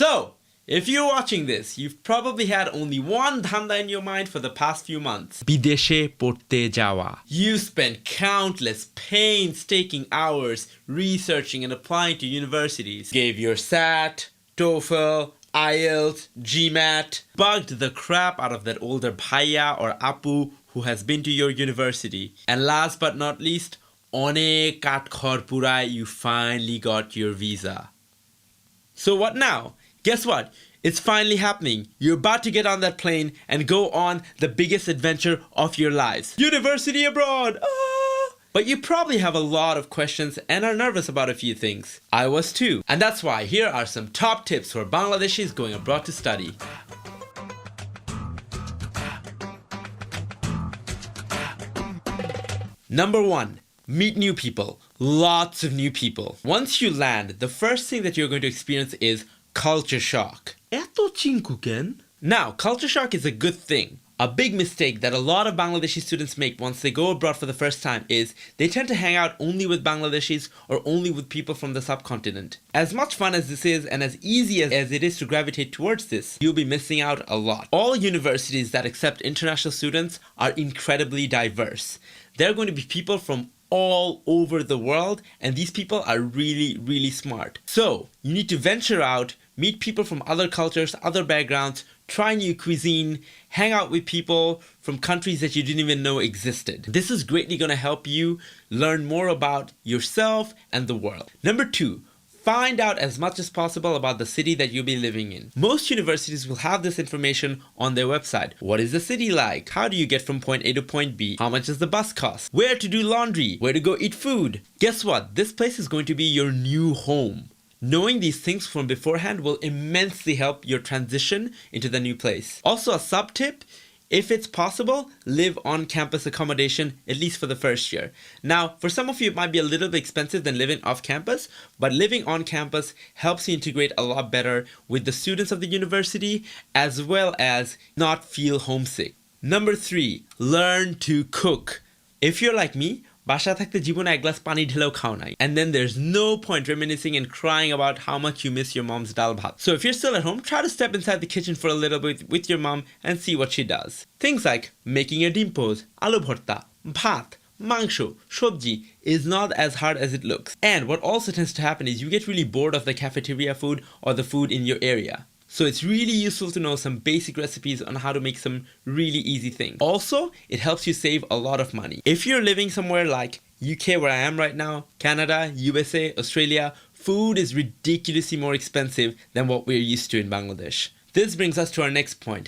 So, if you're watching this, you've probably had only one dhanda in your mind for the past few months. Bideshe porte jawa. You spent countless painstaking hours researching and applying to universities. Gave your SAT, TOEFL, IELTS, GMAT, bugged the crap out of that older bhaiya or apu who has been to your university. And last but not least, onek katkhor purai, you finally got your visa. So what now? Guess what? It's finally happening. You're about to get on that plane and go on the biggest adventure of your lives. University abroad! Ah! But you probably have a lot of questions and are nervous about a few things. I was too. And that's why here are some top tips for Bangladeshis going abroad to study. Number 1. Meet new people. Lots of new people. Once you land, the first thing that you're going to experience is culture shock. Now, culture shock is a good thing. A big mistake that a lot of Bangladeshi students make once they go abroad for the first time is they tend to hang out only with Bangladeshis or only with people from the subcontinent. As much fun as this is and as easy as it is to gravitate towards this, you'll be missing out a lot. All universities that accept international students are incredibly diverse. They're going to be people from all over the world, and these people are really, really smart. So, you need to venture out, meet people from other cultures, other backgrounds, try new cuisine, hang out with people from countries that you didn't even know existed. This is greatly going to help you learn more about yourself and the world. Number 2. Find out as much as possible about the city that you'll be living in. Most universities will have this information on their website. What is the city like? How do you get from point A to point B? How much does the bus cost? Where to do laundry? Where to go eat food? Guess what? This place is going to be your new home. Knowing these things from beforehand will immensely help your transition into the new place. Also, a sub tip, if it's possible, live on campus accommodation, at least for the first year. Now, for some of you, it might be a little bit expensive than living off campus, but living on campus helps you integrate a lot better with the students of the university, as well as not feel homesick. Number 3, learn to cook. If you're like me, বাসা থাকতে জীবনে এক glass পানি ঢেলেও খাও নাই. And then there's no point reminiscing and crying about how much you miss your mom's dal bhat. So if you're still at home, try to step inside the kitchen for a little bit with your mom and see what she does. Things like making a dimpos, alu bharta, bhat, mangsho, shobji is not as hard as it looks. And what also tends to happen is you get really bored of the cafeteria food or the food in your area. So it's really useful to know some basic recipes on how to make some really easy things. Also, it helps you save a lot of money. If you're living somewhere like UK where I am right now, Canada, USA, Australia, food is ridiculously more expensive than what we're used to in Bangladesh. This brings us to our next point.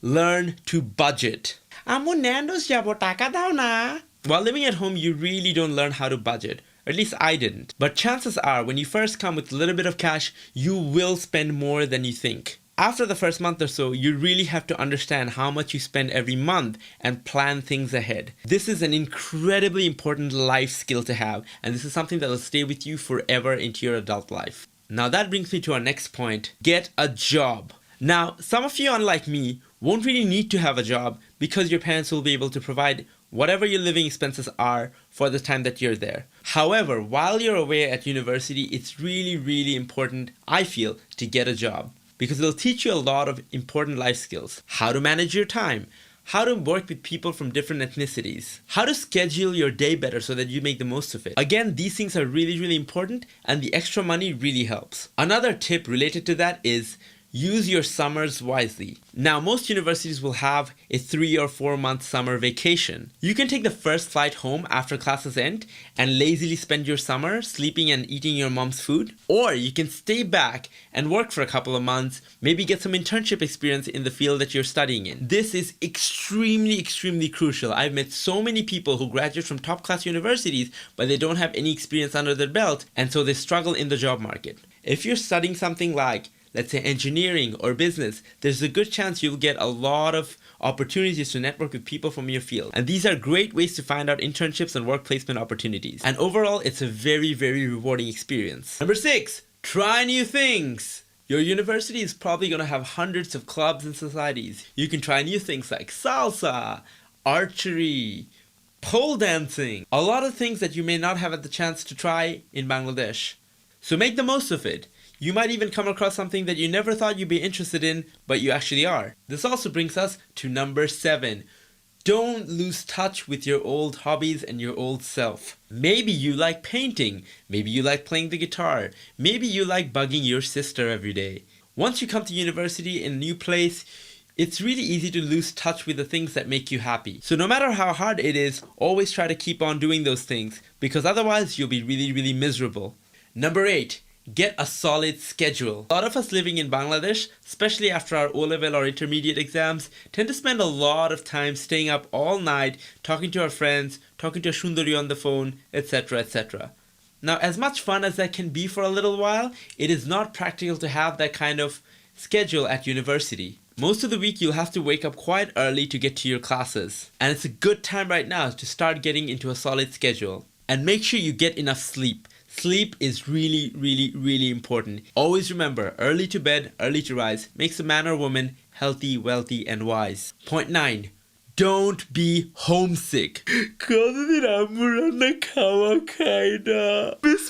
Learn to budget. Ammo Nando's jabo taka dao na. While living at home, you really don't learn how to budget. At least I didn't. But chances are, when you first come with a little bit of cash, you will spend more than you think. After the first month or so, you really have to understand how much you spend every month and plan things ahead. This is an incredibly important life skill to have, and this is something that will stay with you forever into your adult life. Now that brings me to our next point. Get a job. Now, some of you, unlike me, won't really need to have a job because your parents will be able to provide whatever your living expenses are for the time that you're there. However, while you're away at university, it's really, really important, I feel, to get a job because it'll teach you a lot of important life skills. How to manage your time, how to work with people from different ethnicities, how to schedule your day better so that you make the most of it. Again, these things are really, really important and the extra money really helps. Another tip related to that is use your summers wisely. Now, most universities will have a 3 or 4 month summer vacation. You can take the first flight home after classes end and lazily spend your summer sleeping and eating your mom's food. Or you can stay back and work for a couple of months, maybe get some internship experience in the field that you're studying in. This is extremely, extremely crucial. I've met so many people who graduate from top class universities, but they don't have any experience under their belt, and so they struggle in the job market. If you're studying something like, let's say, engineering or business, there's a good chance you'll get a lot of opportunities to network with people from your field. And these are great ways to find out internships and work placement opportunities. And overall, it's a very, very rewarding experience. Number 6, try new things. Your university is probably going to have hundreds of clubs and societies. You can try new things like salsa, archery, pole dancing, a lot of things that you may not have had the chance to try in Bangladesh. So make the most of it. You might even come across something that you never thought you'd be interested in, but you actually are. This also brings us to number 7. Don't lose touch with your old hobbies and your old self. Maybe you like painting. Maybe you like playing the guitar. Maybe you like bugging your sister every day. Once you come to university in a new place, it's really easy to lose touch with the things that make you happy. So no matter how hard it is, always try to keep on doing those things, because otherwise you'll be really, really miserable. Number 8. Get a solid schedule. A lot of us living in Bangladesh, especially after our O-level or intermediate exams, tend to spend a lot of time staying up all night, talking to our friends, talking to a Shundari on the phone, etc, etc. Now, as much fun as that can be for a little while, it is not practical to have that kind of schedule at university. Most of the week you'll have to wake up quite early to get to your classes. And it's a good time right now to start getting into a solid schedule. And make sure you get enough sleep. Sleep is really, really, really important. Always remember, early to bed, early to rise makes a man or woman healthy, wealthy, and wise. Point 9. Don't be homesick. Miss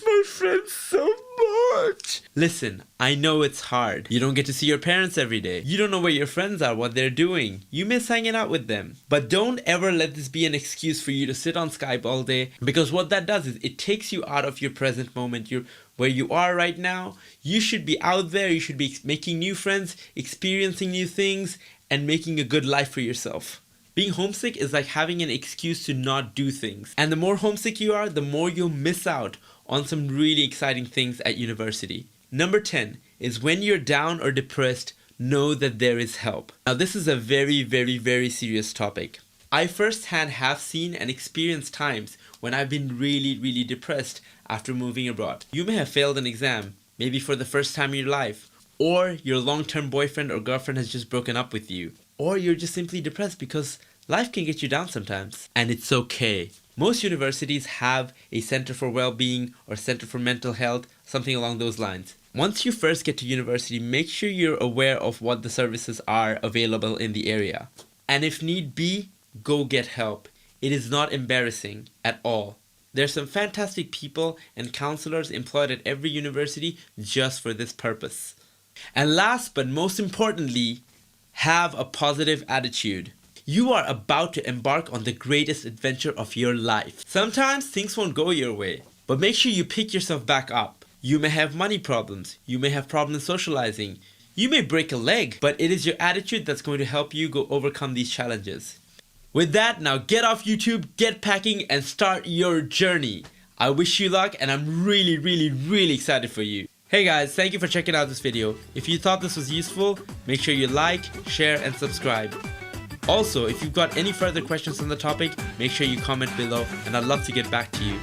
my friends so much. Listen, I know it's hard. You don't get to see your parents every day. You don't know where your friends are, what they're doing. You miss hanging out with them. But don't ever let this be an excuse for you to sit on Skype all day, because what that does is it takes you out of your present moment. Where you are right now. You should be out there. You should be making new friends, experiencing new things, and making a good life for yourself. Being homesick is like having an excuse to not do things. And the more homesick you are, the more you'll miss out on some really exciting things at university. Number 10 is when you're down or depressed, know that there is help. Now this is a very, very, very serious topic. I firsthand have seen and experienced times when I've been really, really depressed after moving abroad. You may have failed an exam, maybe for the first time in your life, or your long-term boyfriend or girlfriend has just broken up with you, or you're just simply depressed because life can get you down sometimes. And it's okay. Most universities have a center for well-being or center for mental health, something along those lines. Once you first get to university, make sure you're aware of what the services are available in the area. And if need be, go get help. It is not embarrassing at all. There's some fantastic people and counselors employed at every university just for this purpose. And last but most importantly, have a positive attitude. You are about to embark on the greatest adventure of your life. Sometimes things won't go your way, but make sure you pick yourself back up. You may have money problems. You may have problems socializing. You may break a leg, but it is your attitude that's going to help you overcome these challenges. With that, now get off YouTube, get packing, and start your journey. I wish you luck, and I'm really, really, really excited for you. Hey guys, thank you for checking out this video. If you thought this was useful, make sure you like, share, and subscribe. Also, if you've got any further questions on the topic, make sure you comment below, and I'd love to get back to you.